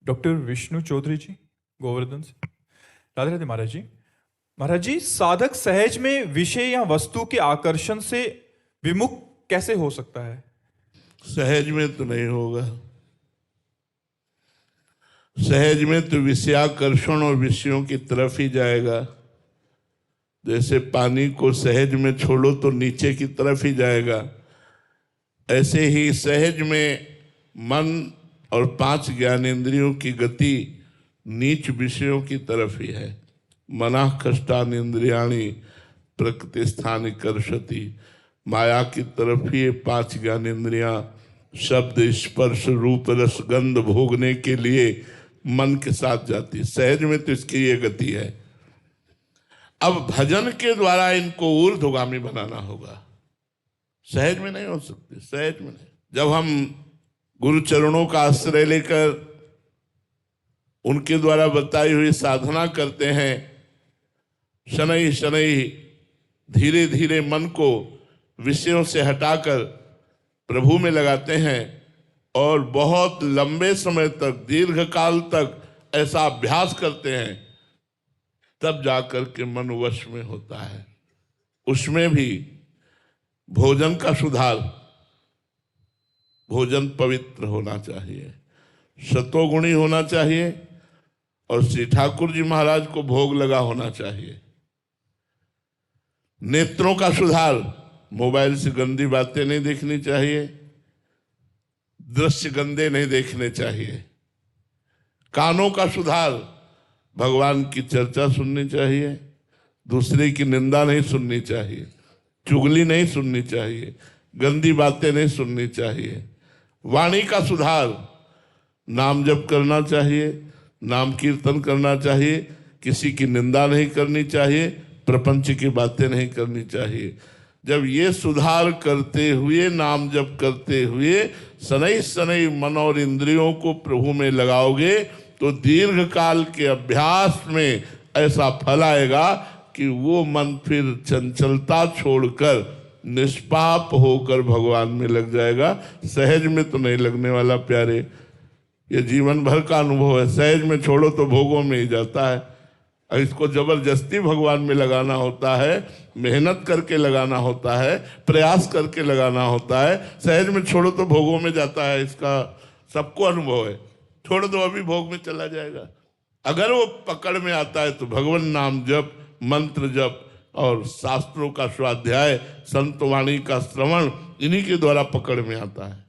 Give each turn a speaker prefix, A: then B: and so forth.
A: Doctor Vishnu Chaudhary जी, गोवर्धन से। राधे राधे महाराज जी। महाराज जी, साधक सहज में विषय या वस्तु के आकर्षण से विमुख कैसे हो सकता है?
B: सहज में तो नहीं होगा। सहज में तो विषयाकर्षण और विषयों की तरफ ही जाएगा। जैसे पानी को सहज में छोड़ो तो नीचे की तरफ ही जाएगा, ऐसे ही सहज में मन और 5 ज्ञानेंद्रियों की गति नीच विषयों की तरफ ही है। मनाः कष्टानि इंद्रियाणि प्रकृति स्थानि कर्षति। माया की तरफ ही 5 ज्ञानेंद्रियां शब्द स्पर्श रूप रस गंध भोगने के लिए मन के साथ जाती। सहज में तो इसकी ये गति है। अब भजन के द्वारा इनको ऊर्ध्वगामी बनाना होगा। सहज में नहीं हो सकती, सहज में नहीं। जब हम गुरु चरणों का आश्रय लेकर उनके द्वारा बताई हुई साधना करते हैं, शनै शनै धीरे धीरे मन को विषयों से हटाकर प्रभु में लगाते हैं और बहुत लंबे समय तक, दीर्घ काल तक ऐसा अभ्यास करते हैं, तब जाकर के मन वश में होता है। उसमें भी भोजन का सुधार, भोजन पवित्र होना चाहिए, सतोगुणी होना चाहिए और श्री ठाकुर जी महाराज को भोग लगा होना चाहिए। नेत्रों का सुधार, मोबाइल से गंदी बातें नहीं देखनी चाहिए, दृश्य गंदे नहीं देखने चाहिए। कानों का सुधार, भगवान की चर्चा सुननी चाहिए, दूसरे की निंदा नहीं सुननी चाहिए, चुगली नहीं सुननी चाहिए, गंदी बातें नहीं सुननी चाहिए। वाणी का सुधार, नाम जप करना चाहिए, नाम कीर्तन करना चाहिए, किसी की निंदा नहीं करनी चाहिए, प्रपंच की बातें नहीं करनी चाहिए। जब ये सुधार करते हुए, नाम जप करते हुए शनै शनै मन और इंद्रियों को प्रभु में लगाओगे तो दीर्घ काल के अभ्यास में ऐसा फल आएगा कि वो मन फिर चंचलता छोड़कर निष्पाप होकर भगवान में लग जाएगा। सहज में तो नहीं लगने वाला प्यारे, ये जीवन भर का अनुभव है। सहज में छोड़ो तो भोगों में ही जाता है। इसको जबरदस्ती भगवान में लगाना होता है, मेहनत करके लगाना होता है, प्रयास करके लगाना होता है। सहज में छोड़ो तो भोगों में जाता है, इसका सबको अनुभव है। छोड़ दो अभी भोग में चला जाएगा। अगर वो पकड़ में आता है तो भगवान नाम जप, मंत्र जप और शास्त्रों का स्वाध्याय, संत वाणी का श्रवण, इन्हीं के द्वारा पकड़ में आता है।